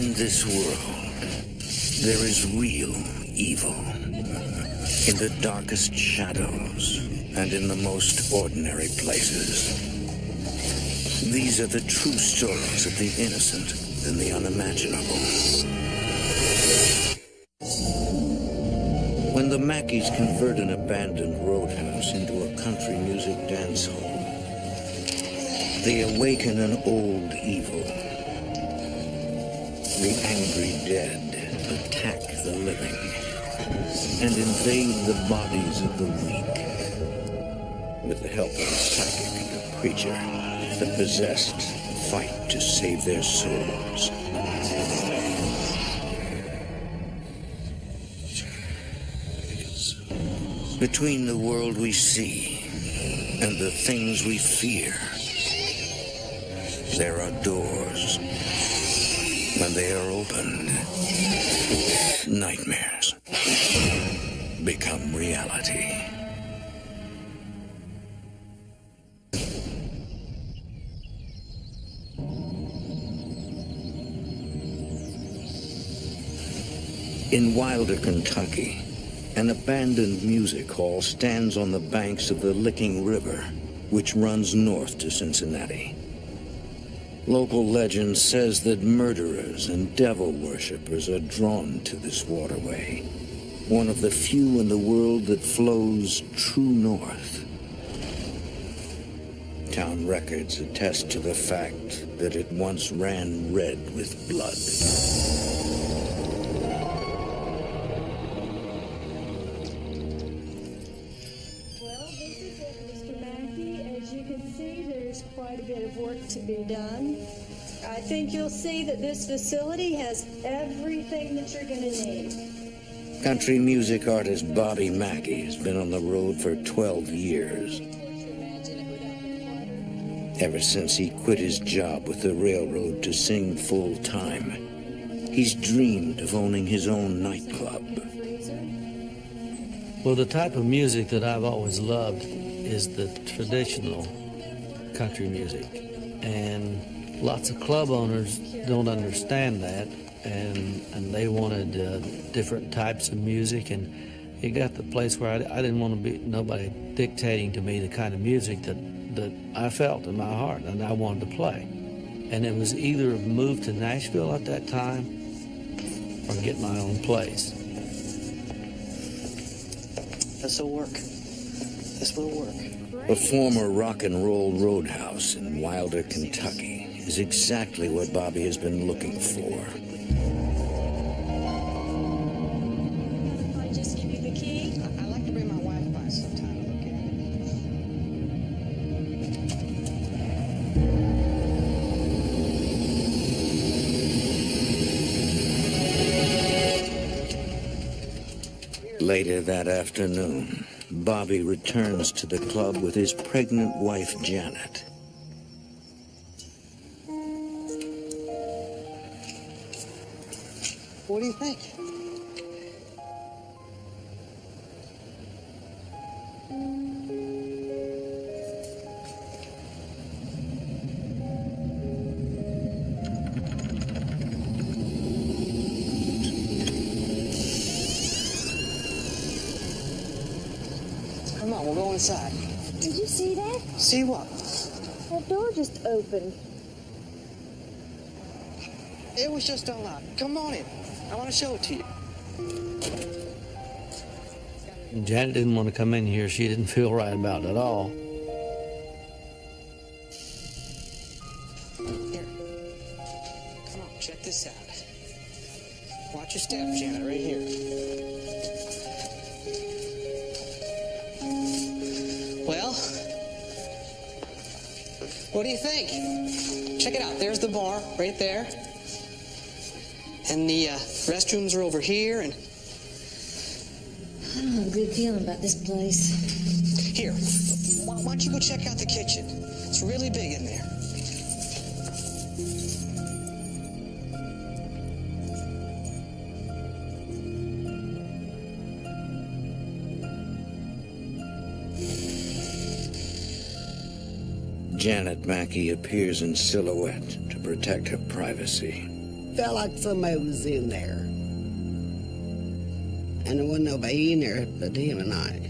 In this world, there is real evil. In the darkest shadows and in the most ordinary places. These are the true stories of the innocent and the unimaginable. When the Mackeys convert an abandoned roadhouse into a country music dance hall, they awaken an old evil. The angry dead attack the living and invade the bodies of the weak. With the help of a psychic and a preacher, the possessed fight to save their souls. Between the world we see and the things we fear, there are doors. When they are opened, nightmares become reality. In Wilder, Kentucky, an abandoned music hall stands on the banks of the Licking River, which runs north to Cincinnati. Local legend says that murderers and devil worshippers are drawn to this waterway, one of the few in the world that flows true north. Town records attest to the fact that it once ran red with blood. Quite a bit of work to be done. I think you'll see that this facility has everything that you're going to need. Country music artist Bobby Mackey has been on the road for 12 years. Ever since he quit his job with the railroad to sing full time, he's dreamed of owning his own nightclub. Well, the type of music that I've always loved is the traditional country music, and lots of club owners don't understand that, and they wanted different types of music, and it got to the place where I didn't want to be nobody dictating to me the kind of music that I felt in my heart and I wanted to play. And it was either move to Nashville at that time or get my own place. This'll work. This will work. A former rock and roll roadhouse in Wilder, Kentucky is exactly what Bobby has been looking for. I just give you the key. I like to bring my wife by sometime to look at it. Later that afternoon, Bobby returns to the club with his pregnant wife, Janet. What do you think? Come on, we'll go inside. Did you see that? See what? That door just opened. It was just unlocked. Come on in. I want to show it to you. Janet didn't want to come in here. She didn't feel right about it at all. Here. Come on, check this out. Watch your step, Janet, right here. Well, what do you think? Check it out. There's the bar right there. And the restrooms are over here, and... I don't have a good feeling about this place. Here, why don't you go check out the kitchen? It's really big in there. Janet Mackey appears in silhouette to protect her privacy. felt like somebody was in there. And there wasn't nobody in there but him and I.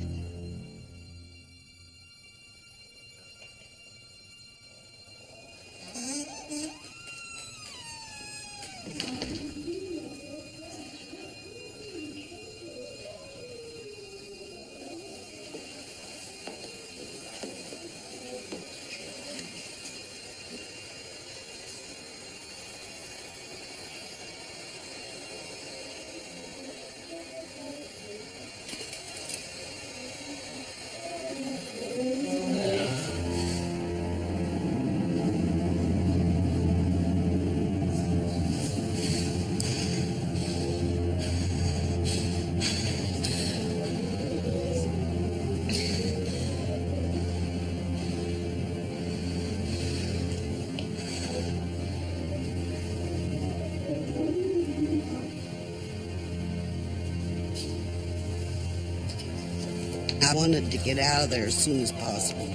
I wanted to get out of there as soon as possible.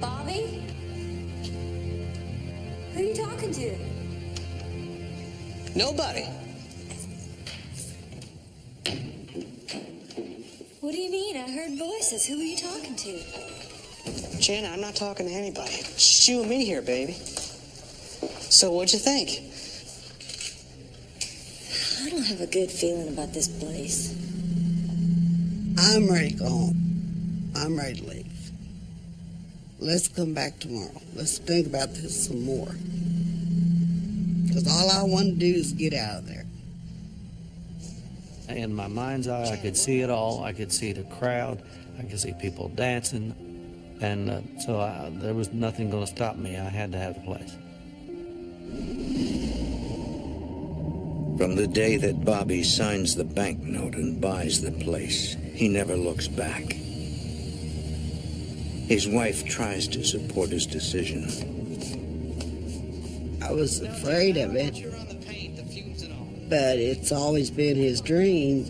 Bobby? Who are you talking to? Nobody. What do you mean? I heard voices. Who are you talking to? Janet, I'm not talking to anybody. It's just you and me here, baby. So what'd you think? I don't have a good feeling about this place. I'm ready to go home. I'm ready to leave. Let's come back tomorrow. Let's think about this some more. Because all I want to do is get out of there. In my mind's eye, I could see it all. I could see the crowd. I could see people dancing. And so there was nothing going to stop me. I had to have the place. From the day that Bobby signs the banknote and buys the place, he never looks back. His wife tries to support his decision. I was afraid of it, but it's always been his dream.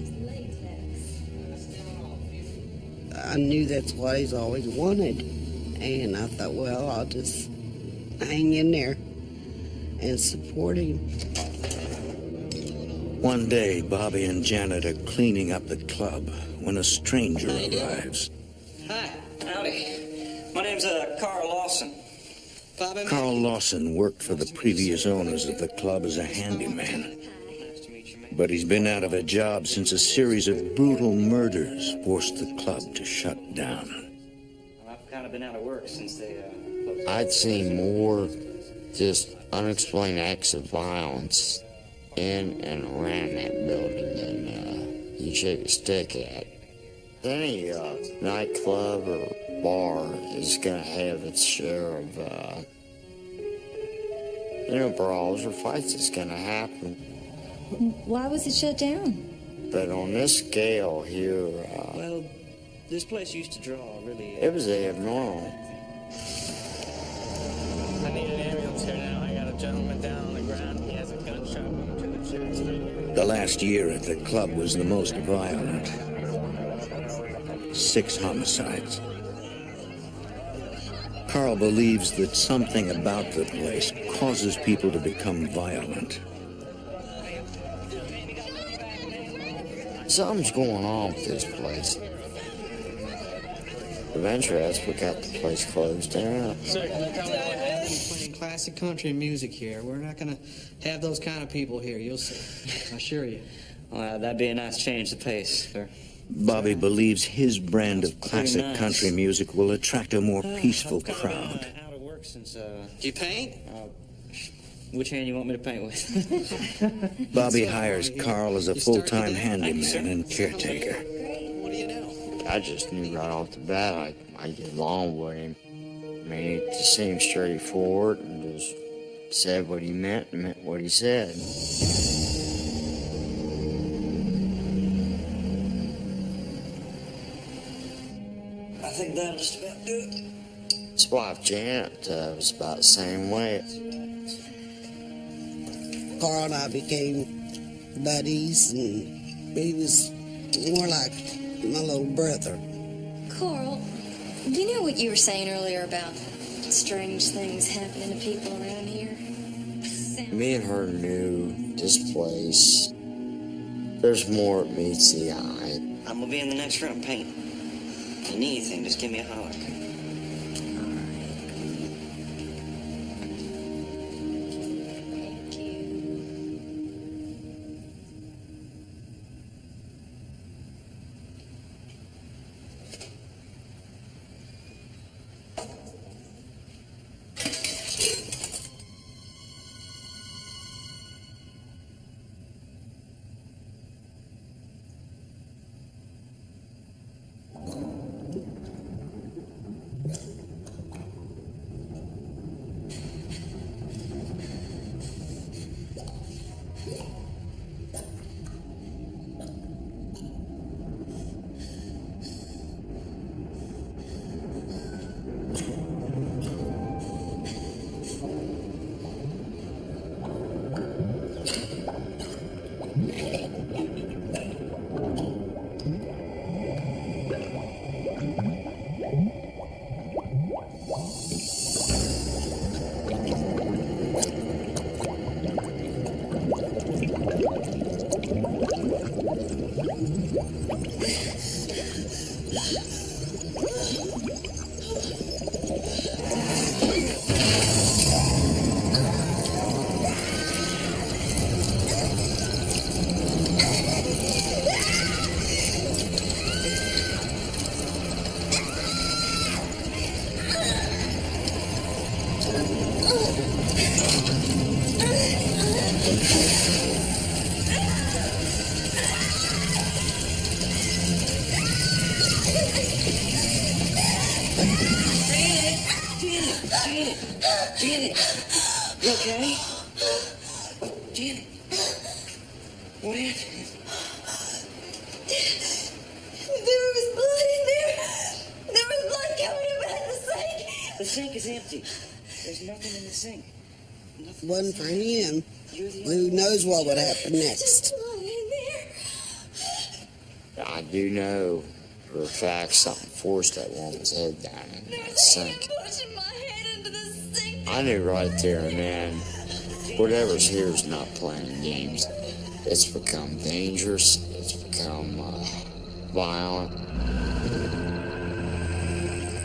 I knew that's what he's always wanted, and I thought, well, I'll just hang in there and support him. One day, Bobby and Janet are cleaning up the club when a stranger arrives. Hi, howdy. My name's Carl Lawson. Bobby? Carl Lawson worked for the previous owners of the club as a handyman. But he's been out of a job since a series of brutal murders forced the club to shut down. I've kind of been out of work since they closed. I'd seen more just unexplained acts of violence in and around that building than you shake a stick at. Any nightclub or bar is going to have its share of, brawls or fights that's going to happen. Why was it shut down? But on this scale here, Well, this place used to draw really... it was abnormal. I need an ambulance here now. I got a gentleman down on the ground. He has a gunshot wound to the chest. The last year at the club was the most violent. 6 homicides. Carl believes that something about the place causes people to become violent. Something's going on with this place. Eventually, that's what got the place closed down. Sir, can you tell me what happened playing classic country music here? We're not going to have those kind of people here. You'll see. I assure you. Well, that'd be a nice change of pace, sir. Bobby believes his brand of classic country music will attract a more peaceful crowd. Out of work since, Do you paint? which hand you want me to paint with? Bobby hires Carl as a full-time handyman and caretaker. What do you know? I just knew right off the bat I'd get along with him. I mean, it just seemed straightforward and just said what he meant and meant what he said. I think that'll just about do it. His wife Janet was about the same way. Carl and I became buddies, and he was more like my little brother. Carl, do you know what you were saying earlier about strange things happening to people around here? Me and her knew this place. There's more that meets the eye. I'm gonna be in the next room painting. If you need anything, just give me a holler. Janet, you okay? Janet, what happened? There was blood in there. There was blood coming up out of the sink. The sink is empty. There's nothing in the sink. Wasn't for him. Who knows what would happen next? Just blood in there. I do know for a fact something forced that woman's head down in that sink. Pushing my head into the sink. I knew right there and then, whatever's here is not playing games. It's become dangerous. It's become violent.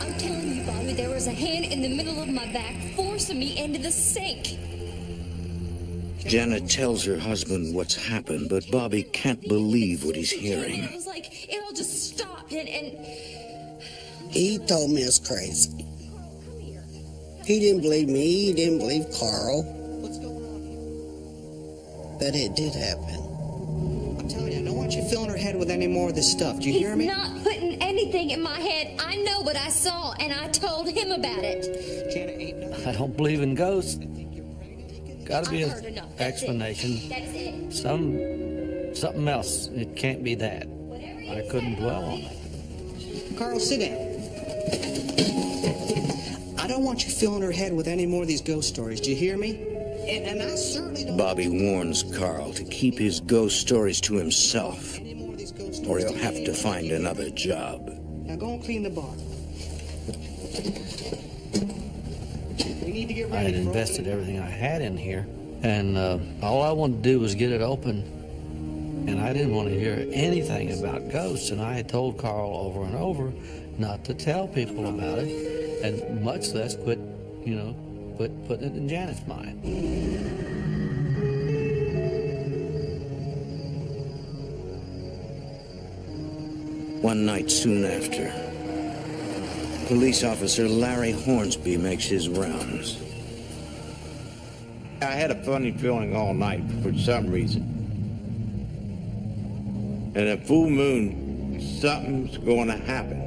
I'm telling you, Bobby, there was a hand in the middle of my back forcing me into the sink. Janet tells her husband what's happened, but Bobby can't believe what he's hearing. It was like it all just stopped and He told me it's crazy. He didn't believe me. He didn't believe Carl. What's going on here? But it did happen. I'm telling you, I don't want you filling her head with any more of this stuff. Do you hear me? He's not putting anything in my head. I know what I saw, and I told him about it. Janet, ain't nothing. I don't believe in ghosts. Gotta be I've an heard enough. That's explanation. It. That's it. Something else. It can't be that. I couldn't dwell on it. Carl, sit down. I don't want you filling her head with any more of these ghost stories. Do you hear me? And I certainly don't. Bobby warns Carl to keep his ghost stories to himself, Any more of these ghost or stories. he'll have to find another job. Now go and clean the bar. We need to get ready. I had for invested opening. everything I had in here, and all I wanted to do was get it open. And I didn't want to hear anything about ghosts, and I had told Carl over and over not to tell people about it, and much less quit putting it in Janet's mind. One night soon after, police officer Larry Hornsby makes his rounds. I had a funny feeling all night for some reason. And at full moon, something's going to happen.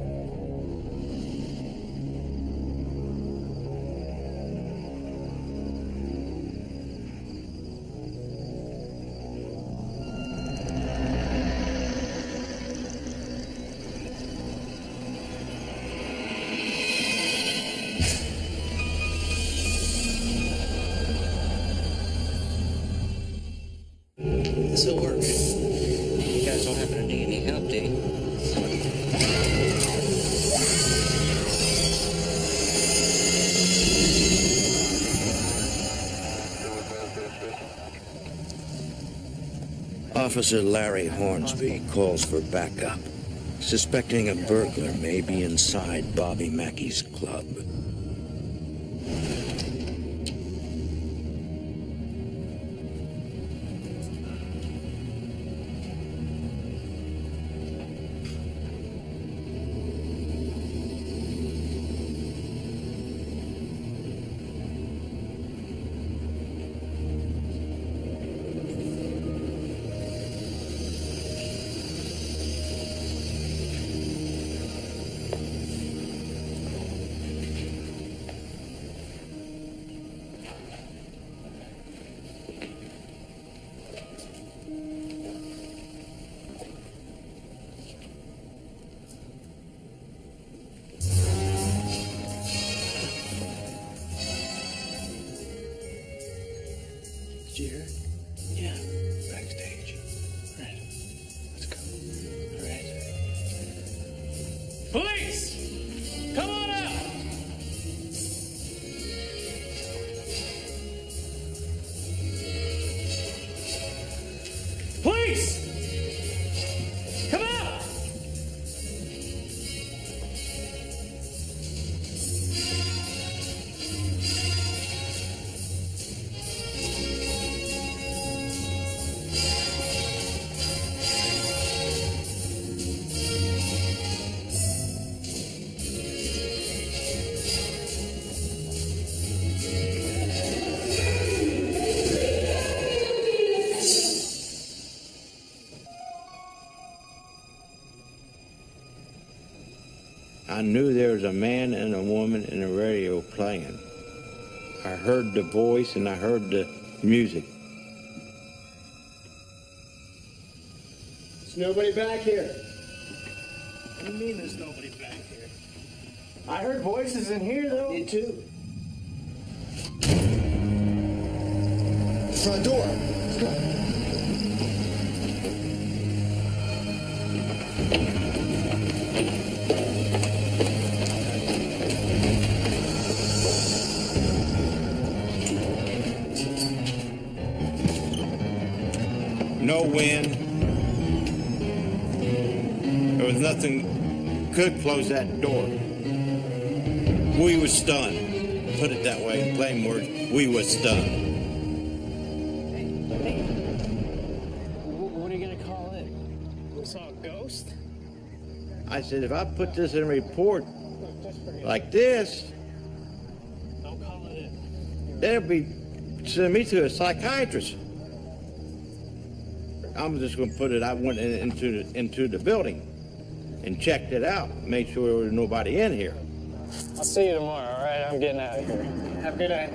This'll work. You guys don't happen to need any help, do you? Officer Larry Hornsby calls for backup, suspecting a burglar may be inside Bobby Mackey's club. Did you hear it? Yeah, backstage. All right, let's go. All right. Police! Come on out! Police! Come out! I knew there was a man and a woman in the radio playing. I heard the voice and I heard the music. There's nobody back here. What do you mean there's nobody back here? I heard voices in here, though. Me too. Front door. Let's go. No wind. There was nothing could close that door. We was stunned. Put it that way, in plain words, we was stunned. What are you gonna call it? We saw a ghost? I said, if I put this in a report like this, Don't call it in. they'll be sending me to a psychiatrist. I'm just going to put it. I went into the building and checked it out, made sure there was nobody in here. I'll see you tomorrow, all right? I'm getting out of here. Have a good day.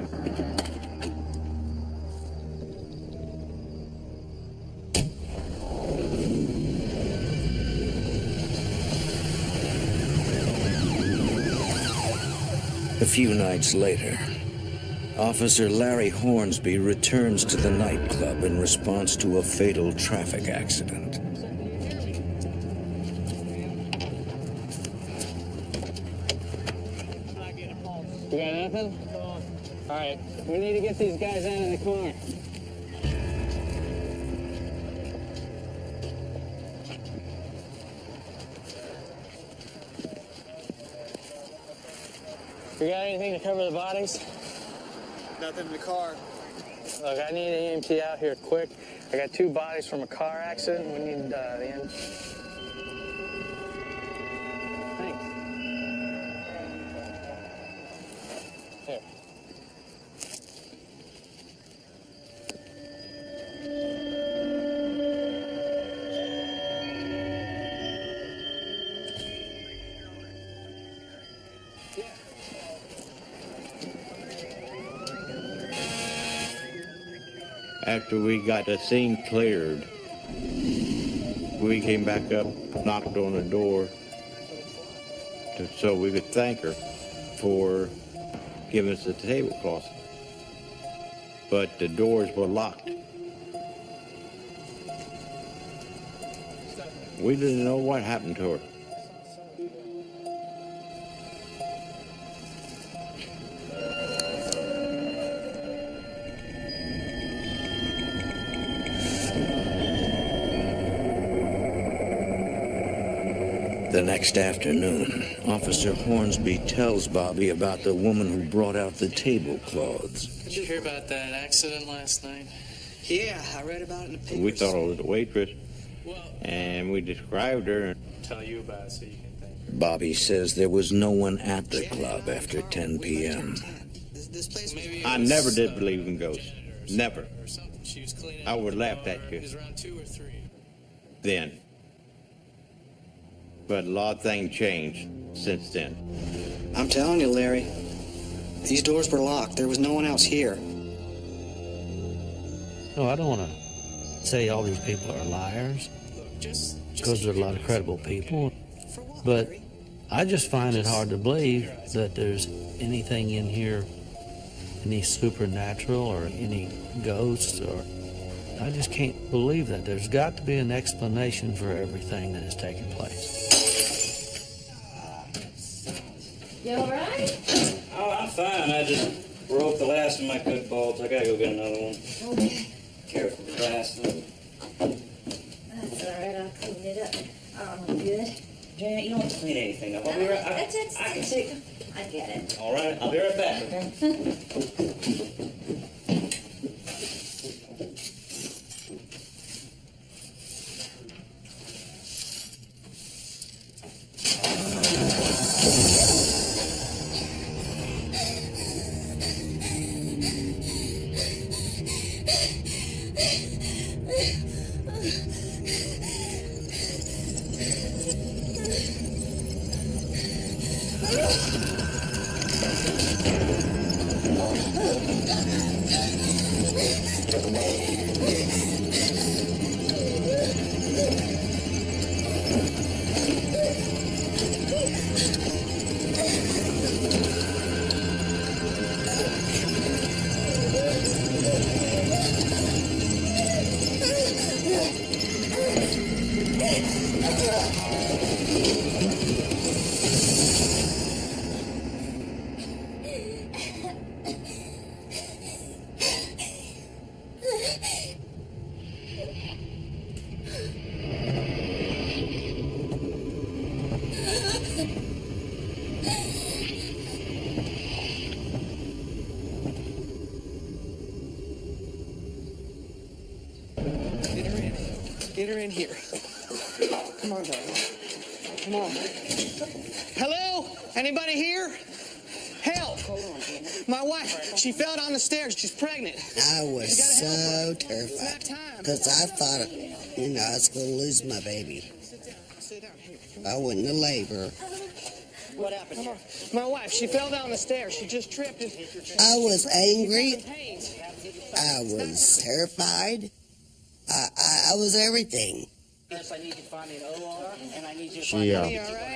A few nights later, Officer Larry Hornsby returns to the nightclub in response to a fatal traffic accident. You got nothing? All right, we need to get these guys out of the car. You got anything to cover the bodies? Nothing in the car. Look, I need an EMT out here quick. I got 2 bodies from a car accident. We need the end. Thanks. Here. After we got the scene cleared, we came back up, knocked on the door so we could thank her for giving us the tablecloth. But the doors were locked. We didn't know what happened to her. The next afternoon, Officer Hornsby tells Bobby about the woman who brought out the tablecloths. Did you hear about that accident last night? Yeah, I read about it in the paper. We thought it was a waitress, and we described her. Tell you about it so you can think. Bobby says there was no one at the club after 10 p.m. I never did believe in ghosts. Never. I would laugh at you then. But a lot of things changed since then. I'm telling you, Larry, these doors were locked. There was no one else here. No, I don't want to say all these people are liars, because there are a lot of credible people. But I just find it hard to believe that there's anything in here, any supernatural or any ghosts, or I just can't believe that. There's got to be an explanation for everything that has taken place. You all right? Oh, I'm fine. I just broke the last of my cook balls. I gotta go get another one. Okay. Careful, glass. That's all right. I'll clean it up. Oh, I'm good. Janet, you don't have to clean anything up. I'll be right back. I can take them. I get it. All right, I'll be right back, okay? Get her in here. Come on, darling. Come on. Hello? Anybody here? Help! My wife, she fell down the stairs. She's pregnant. I was so terrified because I thought, I was going to lose my baby. I went into labor. What happened? My wife, she fell down the stairs. She just tripped. I was angry. I was terrified. I was everything. She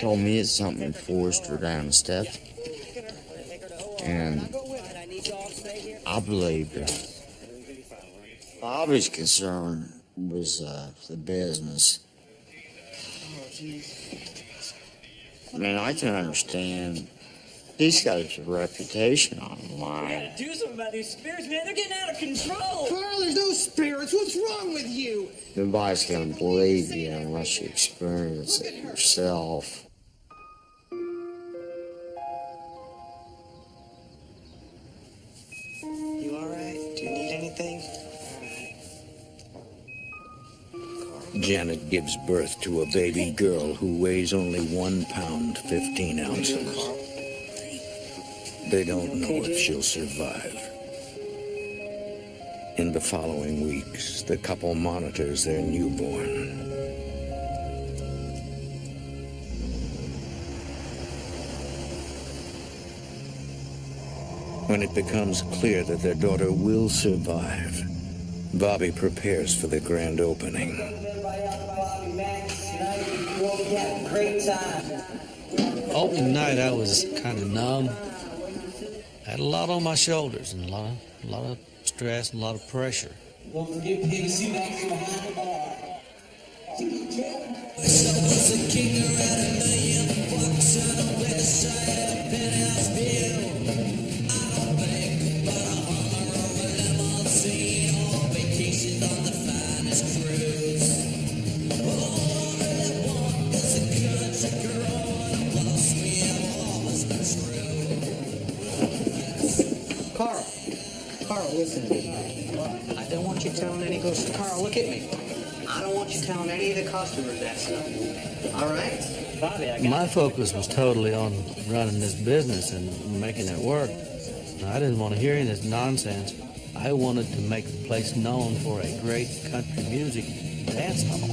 told me it's something forced her down the steps. And I believed her. Bobby's concern was the business. I mean, I can understand. He's got a reputation online. Do something about these spirits, man. They're getting out of control. Carl, there's no spirits. What's wrong with you? Nobody's going to believe you unless you experience it yourself. You all right? Do you need anything? Janet gives birth to a baby girl who weighs only 1 pound, 15 ounces. They don't know if she'll survive. In the following weeks, the couple monitors their newborn. When it becomes clear that their daughter will survive, Bobby prepares for the grand opening. Opening night, I was kind of numb. I had a lot on my shoulders and a lot of stress and a lot of pressure. Don't forget Epis behind the bar. Vacation on the finest cruise. All I want is a country girl. listen to me. I don't want you telling any customers. Carl, look at me. I don't want you telling any of the customers that stuff. All right? Bobby, My focus was totally on running this business and making it work. I didn't want to hear any of this nonsense. I wanted to make the place known for a great country music dance hall.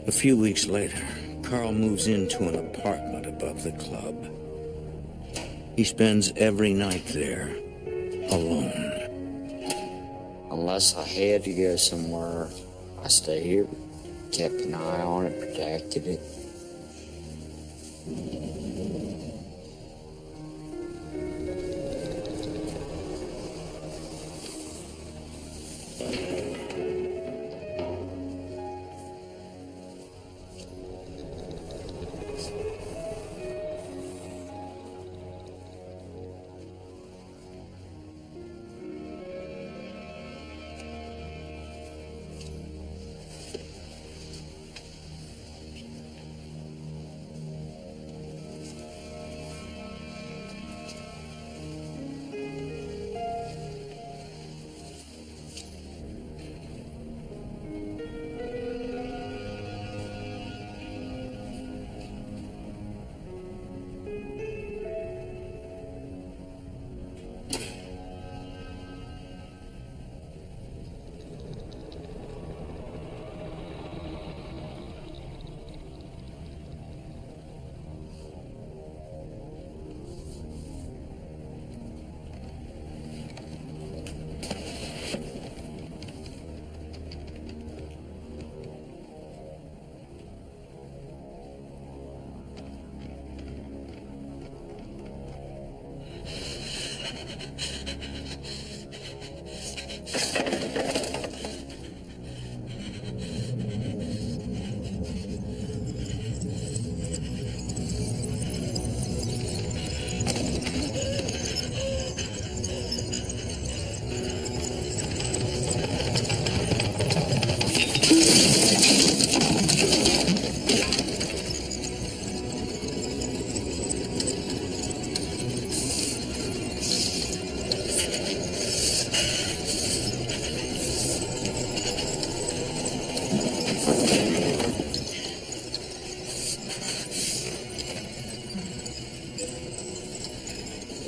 A few weeks later, Carl moves into an apartment above the club. He spends every night there, alone. Unless I had to go somewhere, I stayed here, kept an eye on it, protected it.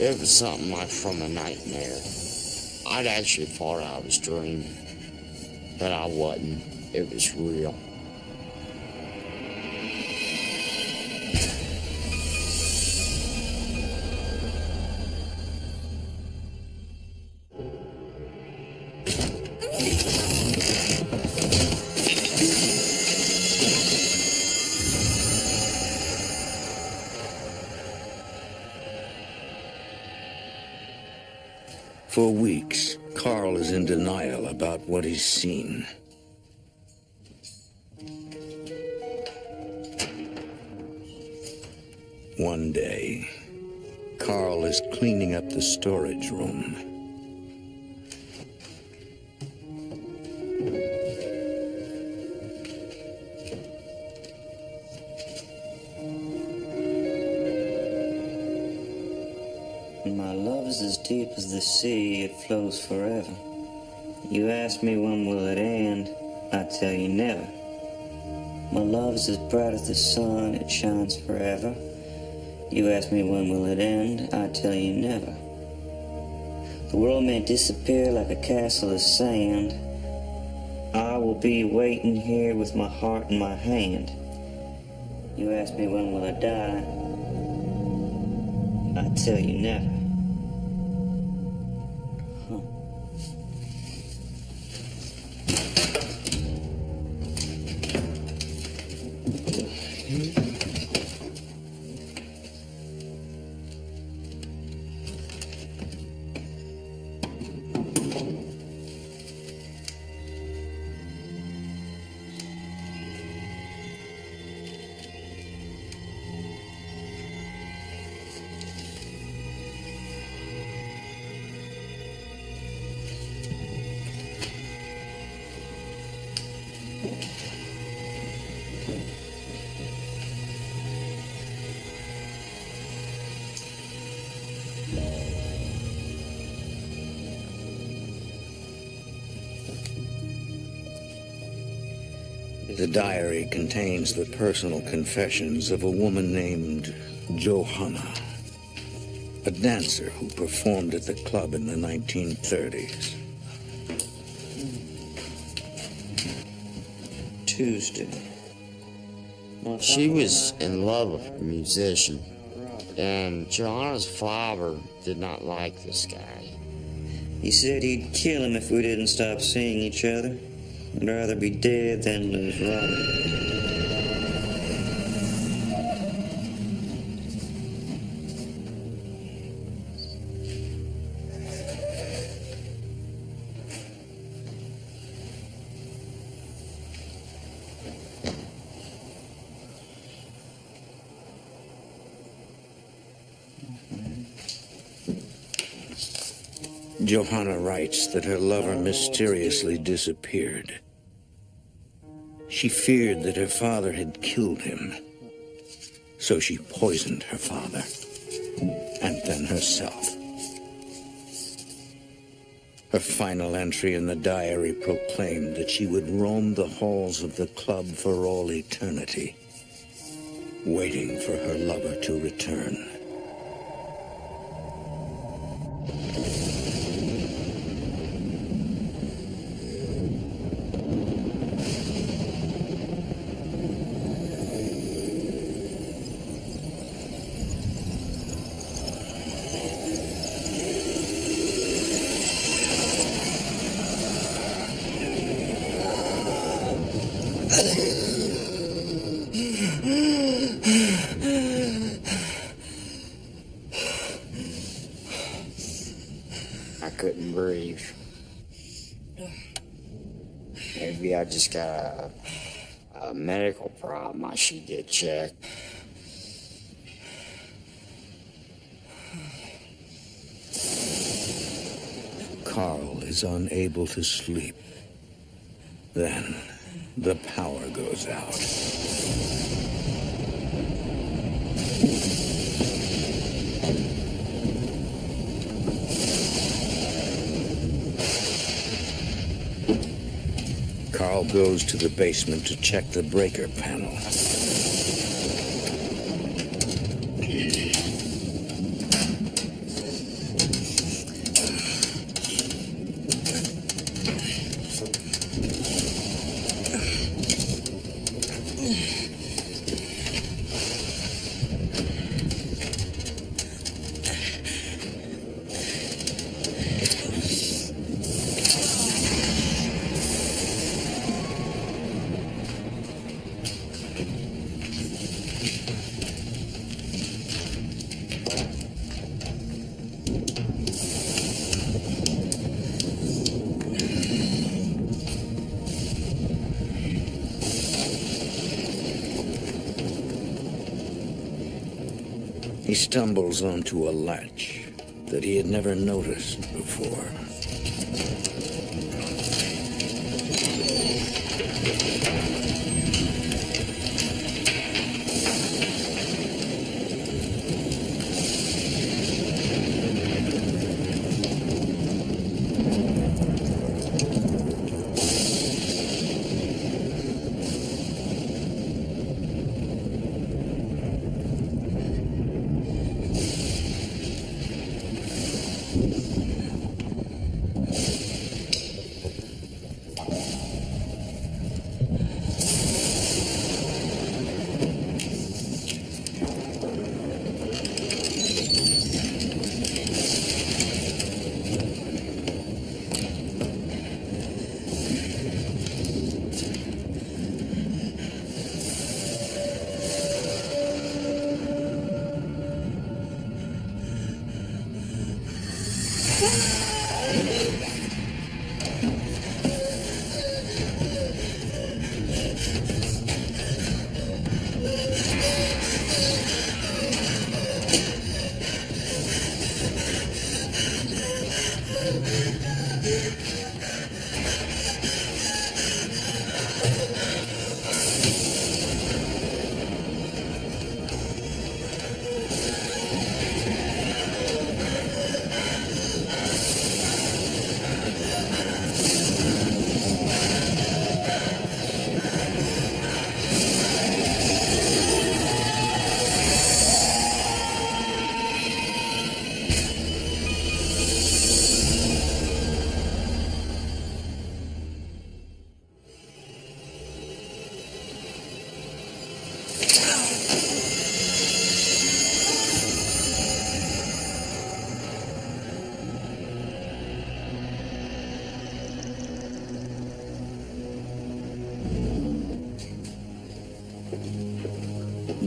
It was something like from a nightmare. I'd actually thought I was dreaming, but I wasn't. It was real. For weeks, Carl is in denial about what he's seen. One day, Carl is cleaning up the storage room. My love is as deep as the sea, it flows forever. You ask me when will it end, I tell you never. My love is as bright as the sun, it shines forever. You ask me when will it end, I tell you never. The world may disappear like a castle of sand. I will be waiting here with my heart in my hand. You ask me when will I die, I tell you never. The diary contains the personal confessions of a woman named Johanna, a dancer who performed at the club in the 1930s. Tuesday. She was in love with a musician, and Johanna's father did not like this guy. He said he'd kill him if we didn't stop seeing each other. I'd rather be dead than lose Robert. Johanna writes that her lover mysteriously disappeared. She feared that her father had killed him, so she poisoned her father, and then herself. Her final entry in the diary proclaimed that she would roam the halls of the club for all eternity, waiting for her lover to return. I couldn't breathe. Maybe I just got a medical problem I should get checked. Carl is unable to sleep. Then the power goes out. Carl goes to the basement to check the breaker panel. He stumbles onto a latch that he had never noticed before.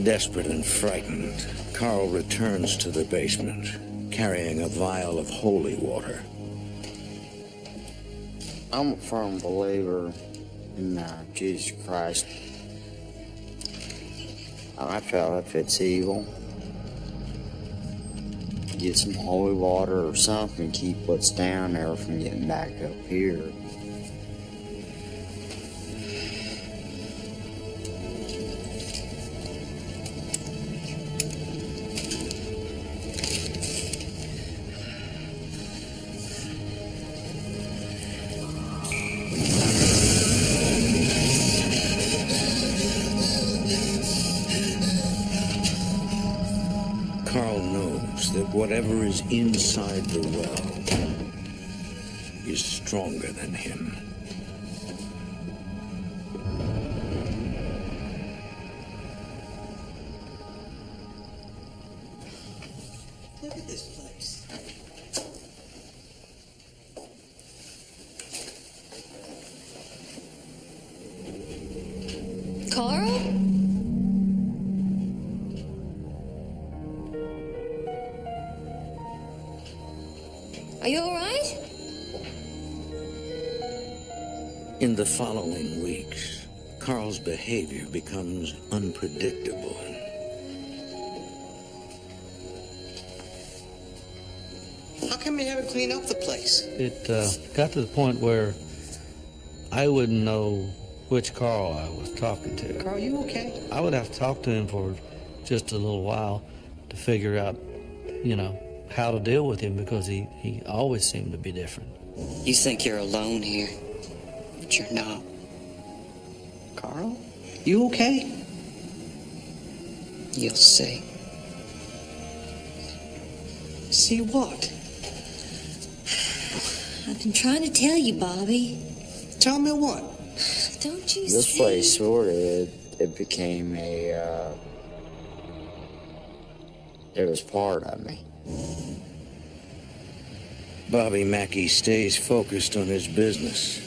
Desperate and frightened, Carl returns to the basement, carrying a vial of holy water. I'm a firm believer in Jesus Christ. I feel if it's evil, get some holy water or something, keep what's down there from getting back up here. Carl knows that whatever is inside the well is stronger than him. Look at this place. Carl? Are you all right? In the following weeks, Carl's behavior becomes unpredictable. How come you haven't cleaned up the place? It got to the point where I wouldn't know which Carl I was talking to. Carl, you okay? I would have to talk to him for just a little while to figure out, how to deal with him, because he always seemed to be different. You think you're alone here, but you're not. Carl, you okay? You'll see. See what? I've been trying to tell you, Bobby. Tell me what? Don't you This see? place sort of, it became it was part of me. Bobby Mackey stays focused on his business.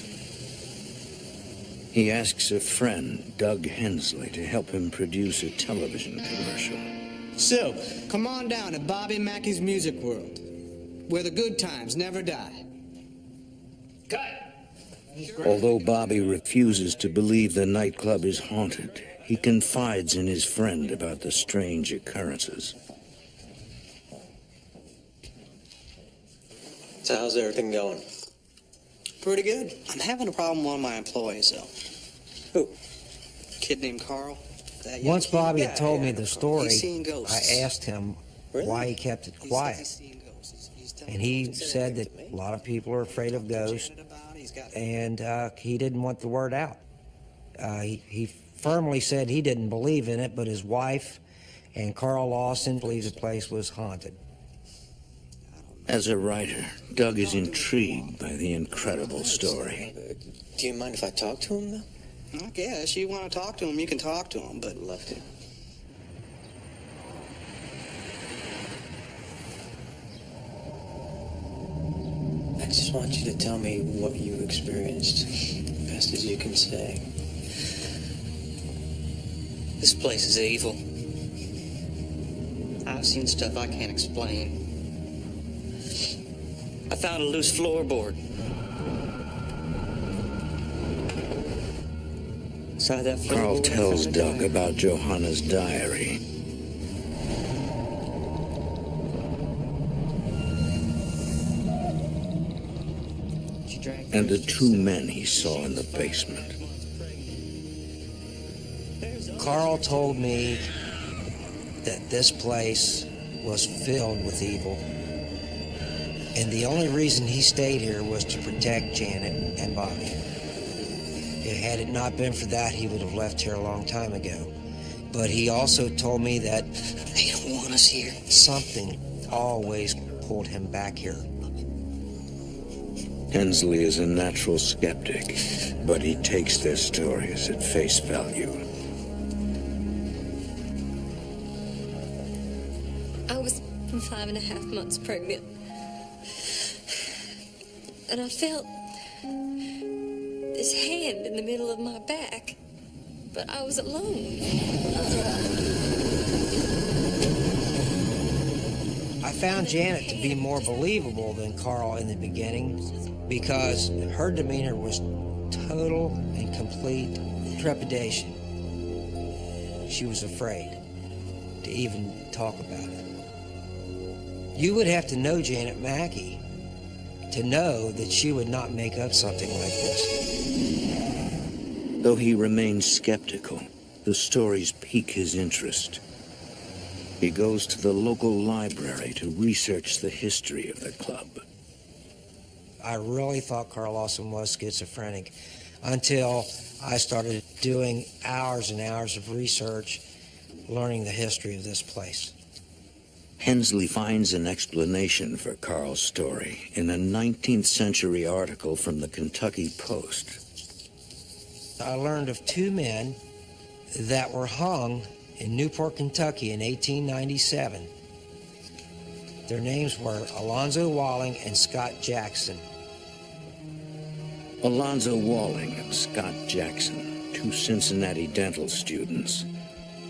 He asks a friend, Doug Hensley, to help him produce a television commercial. Sue, come on down to Bobby Mackey's Music World, where the good times never die. Cut! Although Bobby refuses to believe the nightclub is haunted, he confides in his friend about the strange occurrences. So how's everything going? Pretty good. I'm having a problem with one of my employees, though. Who? Kid named Carl. That Once young- Bobby Yeah, had told yeah. me the story, He's seeing ghosts. I asked him why he kept it quiet. And he said that a lot of people are afraid of ghosts, and he didn't want the word out. He firmly said he didn't believe in it, but his wife and Carl Lawson believed the place was haunted. As a writer, Doug is intrigued by the incredible story. Do you mind if I talk to him, though? I guess you want to talk to him, you can talk to him, but Love to. I just want you to tell me what you experienced, best as you can say. This place is evil. I've seen stuff I can't explain. I found a loose floorboard. Inside that Carl floorboard, I tells found a Doug diary. about Johanna's diary. And the two men he saw in the basement. Carl told me that this place was filled with evil, and the only reason he stayed here was to protect Janet and Bobby. Had it not been for that, he would have left here a long time ago. But he also told me that they don't want us here. Something always pulled him back here. Hensley is a natural skeptic, but he takes their stories at face value. I was 5.5 months pregnant. And I felt this hand in the middle of my back. But I was alone. found Janet to be more believable than Carl in the beginning because her demeanor was total and complete trepidation. She was afraid to even talk about it. You would have to know Janet Mackey to know that she would not make up something like this. Though he remains skeptical, the stories pique his interest. He goes to the local library to research the history of the club. I really thought Carl Lawson was schizophrenic until I started doing hours and hours of research, learning the history of this place. Hensley finds an explanation for Carl's story in a 19th century article from the Kentucky Post. I learned of two men that were hung in Newport, Kentucky in 1897. Their names were Alonzo Walling and Scott Jackson. Alonzo Walling and Scott Jackson, two Cincinnati dental students,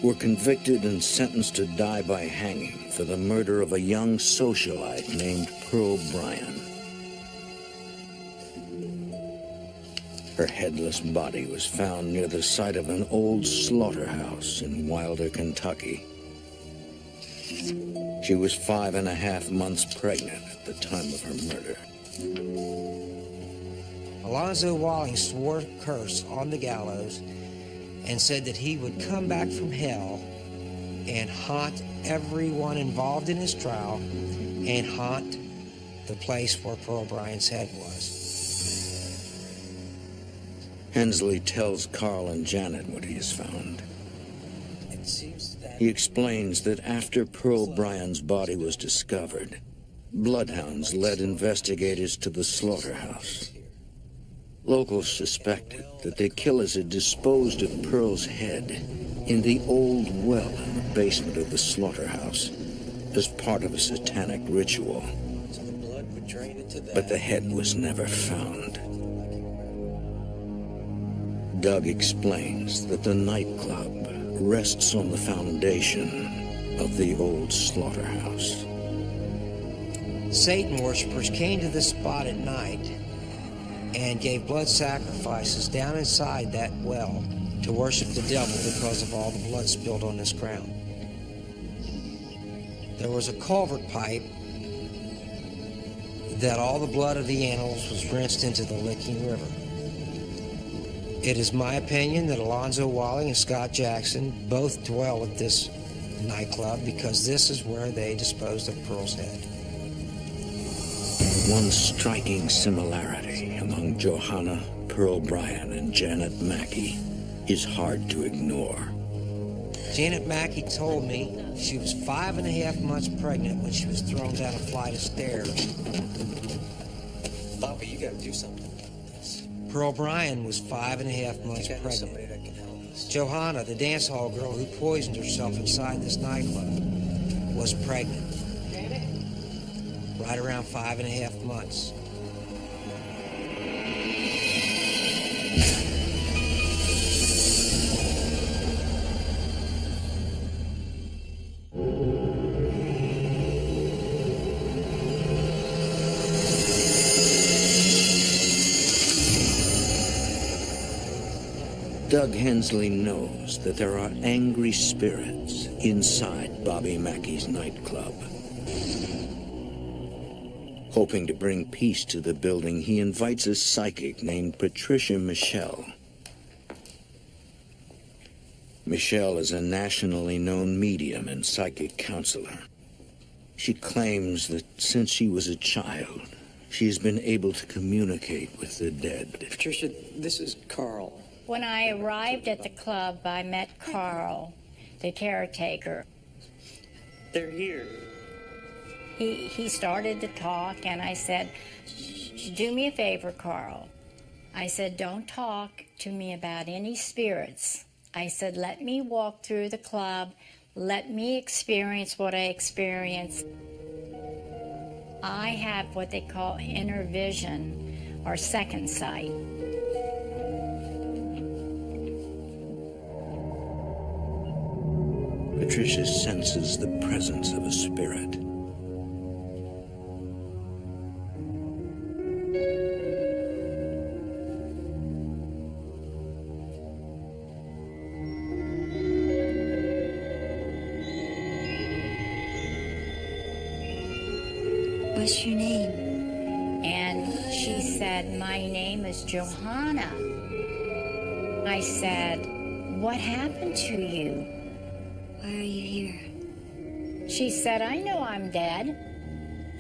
were convicted and sentenced to die by hanging for the murder of a young socialite named Pearl Bryan. Her headless body was found near the site of an old slaughterhouse in Wilder, Kentucky. She was 5.5 months pregnant at the time of her murder. Alonzo Walling swore a curse on the gallows and said that he would come back from hell and haunt everyone involved in his trial and haunt the place where Pearl Bryan's head was. Hensley tells Carl and Janet what he has found. He explains that after Pearl Bryan's body was discovered, bloodhounds led investigators to the slaughterhouse. Locals suspected that the killers had disposed of Pearl's head in the old well in the basement of the slaughterhouse as part of a satanic ritual. But the head was never found. Doug explains that the nightclub rests on the foundation of the old slaughterhouse. Satan worshippers came to this spot at night and gave blood sacrifices down inside that well to worship the devil because of all the blood spilled on this ground. There was a culvert pipe that all the blood of the animals was rinsed into the Licking River. It is my opinion that Alonzo Walling and Scott Jackson both dwell at this nightclub because this is where they disposed of Pearl's head. One striking similarity among Johanna, Pearl Bryan, and Janet Mackey is hard to ignore. Janet Mackey told me she was 5.5 months pregnant when she was thrown down a flight of stairs. Bobby, you gotta do something. Pearl Bryan was 5.5 months pregnant. Johanna, the dance hall girl who poisoned herself inside this nightclub, was pregnant. Right around 5.5 months. Doug Hensley knows that there are angry spirits inside Bobby Mackey's nightclub. Hoping to bring peace to the building, he invites a psychic named Patricia Michelle. Michelle is a nationally known medium and psychic counselor. She claims that since she was a child, she has been able to communicate with the dead. Patricia, this is Carl. When I arrived at the club, I met Carl, the caretaker. They're here. He started to talk, and I said, do me a favor, Carl. I said, don't talk to me about any spirits. I said, let me walk through the club. Let me experience what I experienced. I have what they call inner vision, or second sight. Patricia senses the presence of a spirit. What's your name? And she said, my name is Johanna. I said, what happened to you? Why are you here? She said, I know I'm dead.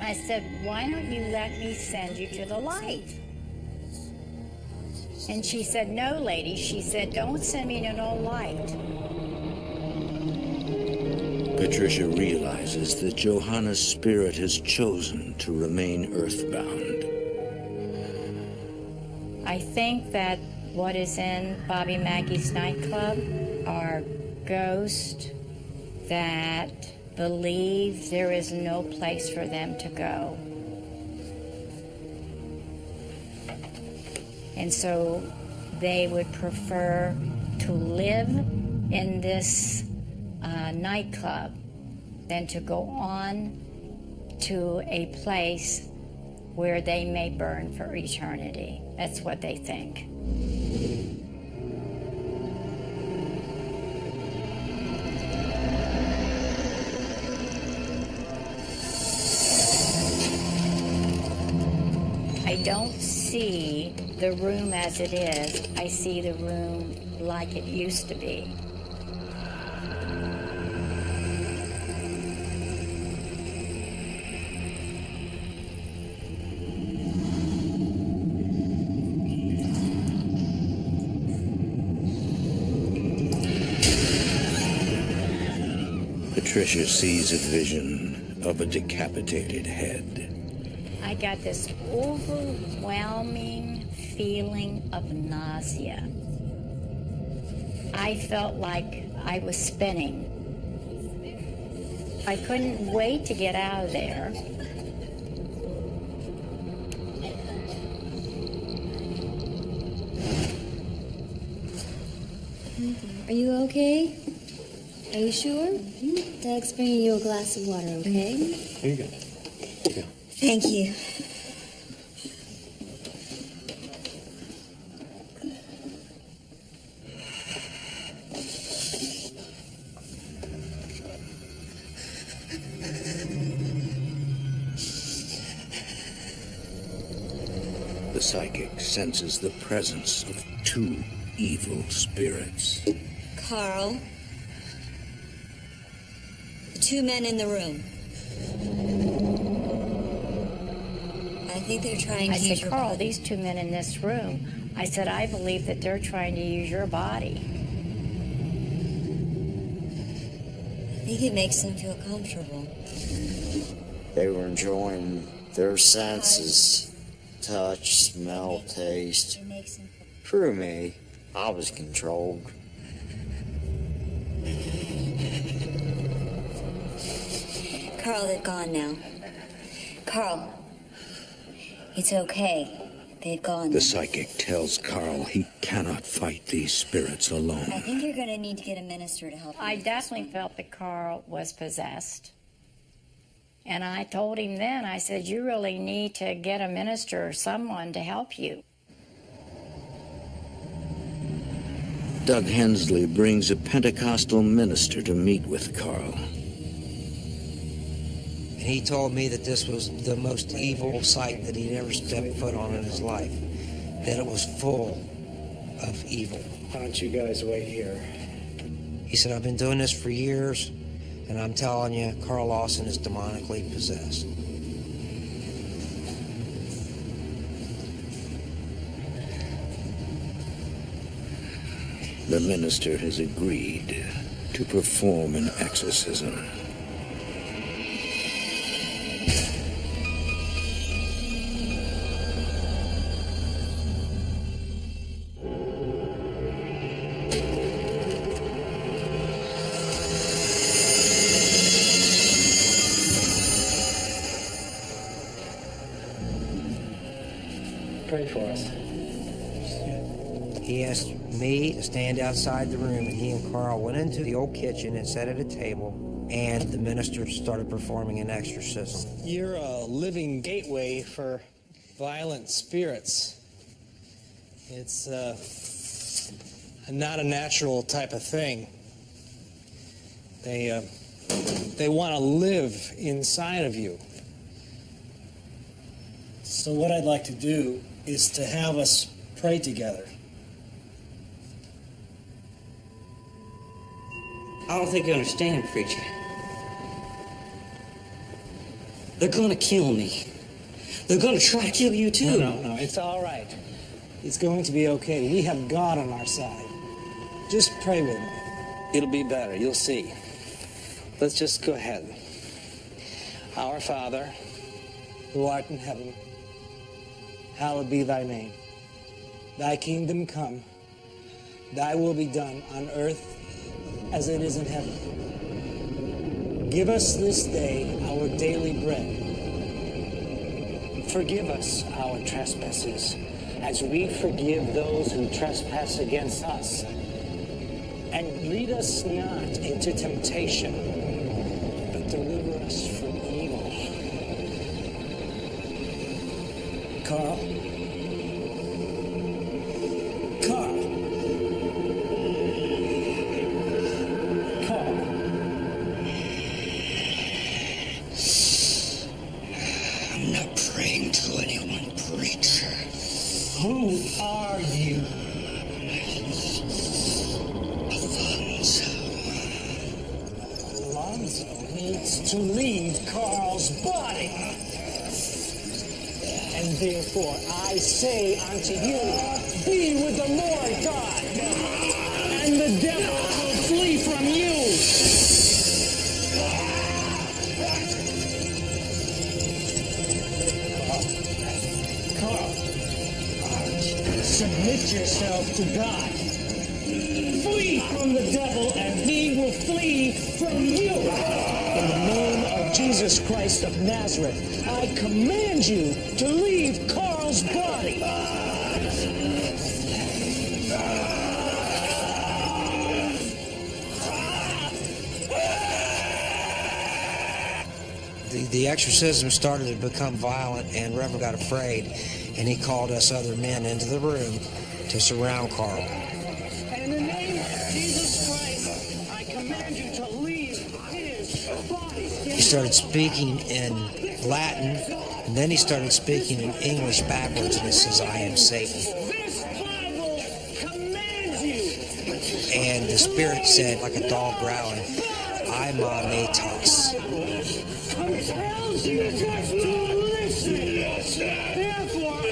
I said, why don't you let me send you to the light? And she said, no, lady. She said, don't send me to no light. Patricia realizes that Johanna's spirit has chosen to remain earthbound. I think that what is in Bobby Mackey's nightclub are ghosts that believe there is no place for them to go. And so they would prefer to live in this nightclub than to go on to a place where they may burn for eternity. That's what they think. I don't see the room as it is. I see the room like it used to be. Patricia sees a vision of a decapitated head. I got this overwhelming feeling of nausea. I felt like I was spinning. I couldn't wait to get out of there. Are you okay? Are you sure? Doug's bringing you a glass of water, okay? Here you go. Here you go. Thank you. The psychic senses the presence of two evil spirits. Carl, the two men in the room. I think they're trying to I use said, your Carl, body. these two men in this room, I said, I believe that they're trying to use your body. I think it makes them feel comfortable. They were enjoying their senses, touch, smell, taste. For me, I was controlled. Carl, they're gone now. Carl, it's okay. They've gone. The psychic tells Carl he cannot fight these spirits alone. I think you're going to need to get a minister to help you. I definitely felt that Carl was possessed. And I told him then, I said, you really need to get a minister or someone to help you. Doug Hensley brings a Pentecostal minister to meet with Carl. And he told me that this was the most evil site that he'd ever stepped foot on in his life. That it was full of evil. Why don't you guys wait here? He said, I've been doing this for years, and I'm telling you, Carl Lawson is demonically possessed. The minister has agreed to perform an exorcism. Pray for us. He asked me to stand outside the room, and he and Carl went into the old kitchen and sat at a table, and the minister started performing an exorcism. You're a living gateway for violent spirits. It's not a natural type of thing. They want to live inside of you. So what I'd like to do is to have us pray together. I don't think you understand, preacher. They're gonna kill me. They're gonna try to kill you too. No, it's all right. It's going to be okay. We have God on our side. Just pray with me. It'll be better. You'll see. Let's just go ahead. Our Father, who art in heaven, hallowed be thy name. Thy kingdom come. Thy will be done on earth as it is in heaven. Give us this day our daily bread. Forgive us our trespasses, as we forgive those who trespass against us. And lead us not into temptation, but deliver us from evil. Carl? I'm not praying to anyone, preacher. Who are you? Alonzo needs to leave Carl's body. And therefore I say unto you, be with the Lord God, and the devil will flee from you. Carl, submit yourself to God. Flee from the devil, and he will flee from you. In the name of Jesus Christ of Nazareth, I command you to leave Carl's body. The exorcism started to become violent, and Reverend got afraid, and he called us other men into the room to surround Carl. In the name of Jesus Christ, I command you to leave his body. He started speaking in Latin, and then he started speaking in English backwards, and he says, I am Satan. This Bible commands you. And the spirit said, like a dog growling, Ima Natos. Compels you just to listen. Therefore,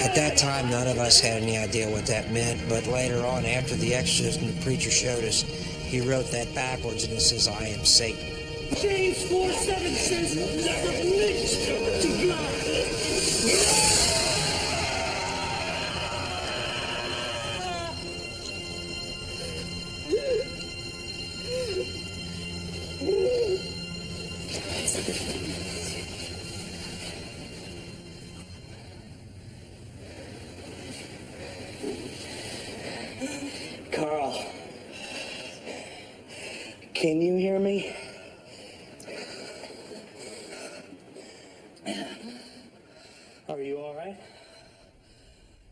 At that time, none of us had any idea what that meant, but later on, after the exorcism, the preacher showed us, he wrote that backwards, and it says, I am Satan. James 4:7 says, submit to God. Carl, can you hear me? Are you all right?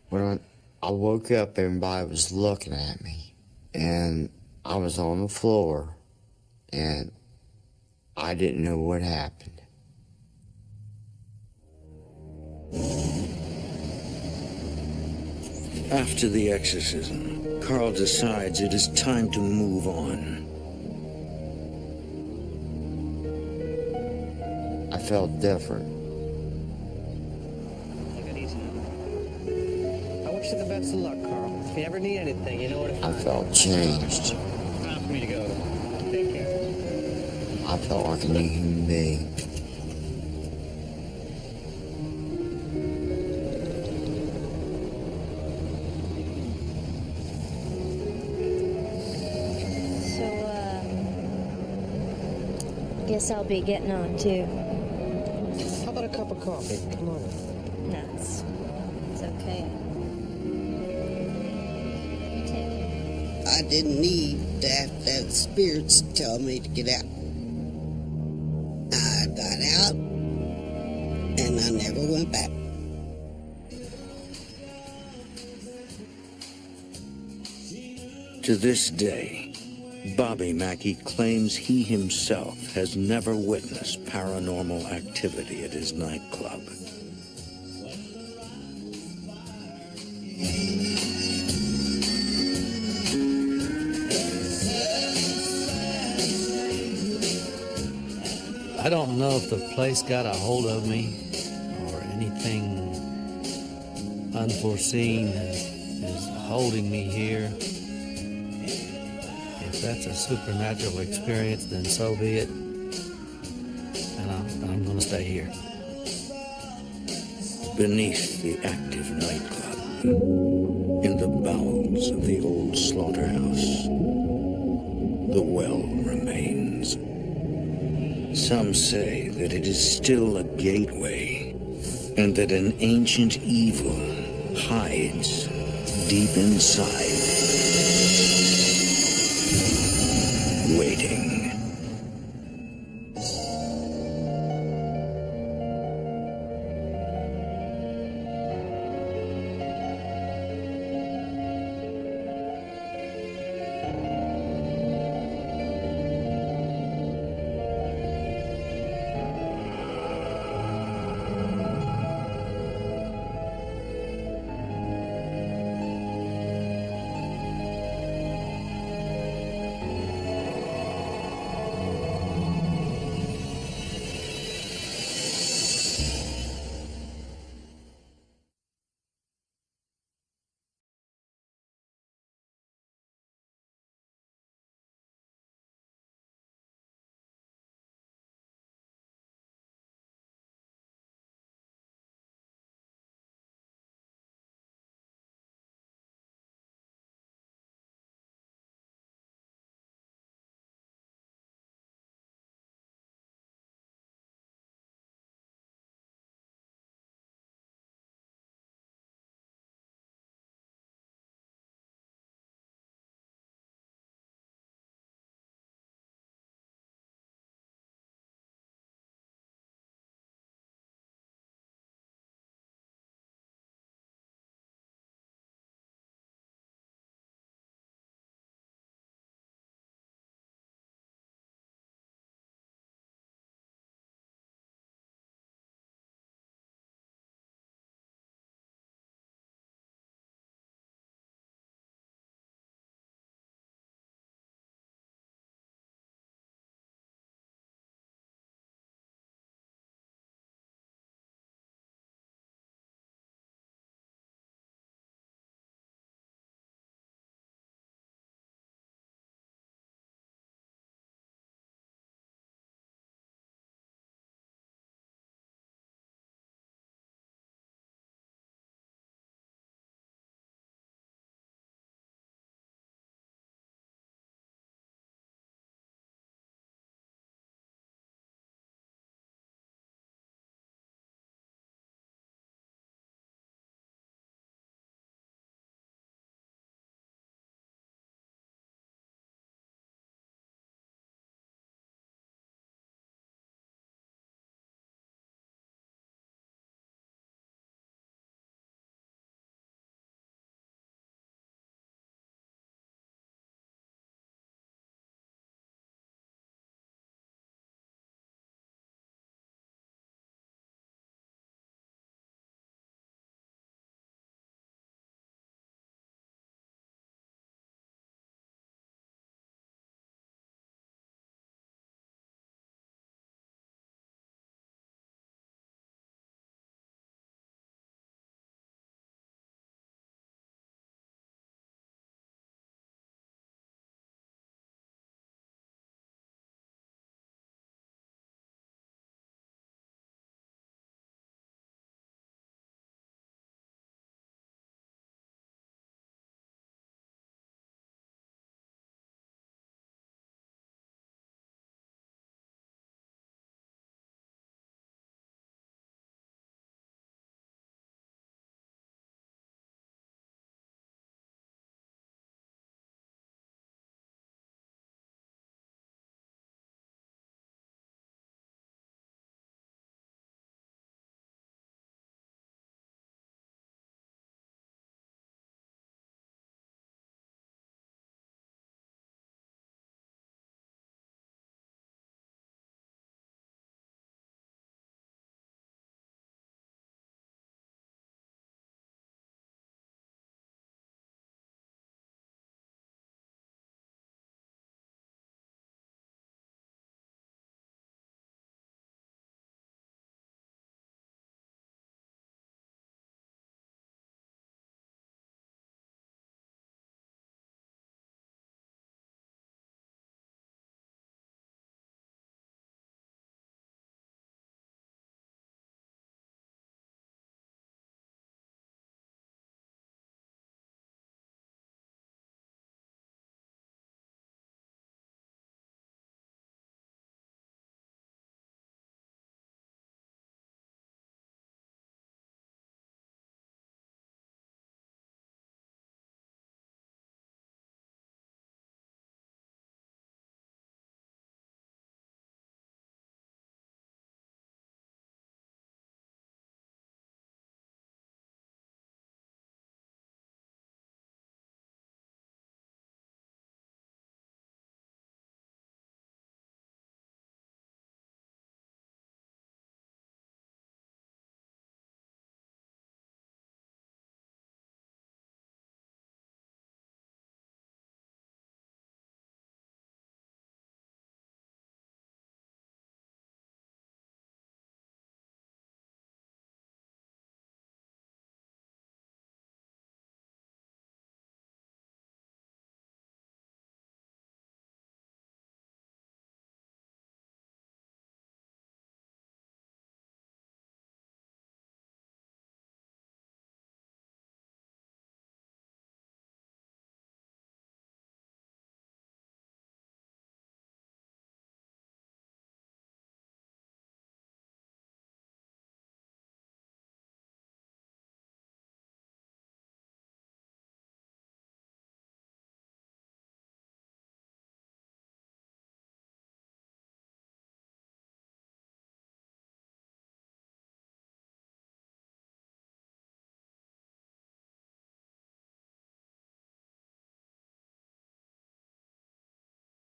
When I woke up, everybody was looking at me, and I was on the floor, and I didn't know what happened. After the exorcism, Carl decides it is time to move on. I felt different. I wish you the best of luck, Carl. If you ever need anything, you know where to I find me. felt changed. Time for me to go. Take care. I felt like a new human being. Guess I'll be getting on too. How about a cup of coffee? Come on. No, it's okay. I didn't need to have that spirits tell me to get out. I got out, and I never went back. To this day, Bobby Mackey claims he himself has never witnessed paranormal activity at his nightclub. I don't know if the place got a hold of me or anything unforeseen is holding me here. If that's a supernatural experience, then so be it. And I'm going to stay here. Beneath the active nightclub, in the bowels of the old slaughterhouse, the well remains. Some say that it is still a gateway, and that an ancient evil hides deep inside, waiting.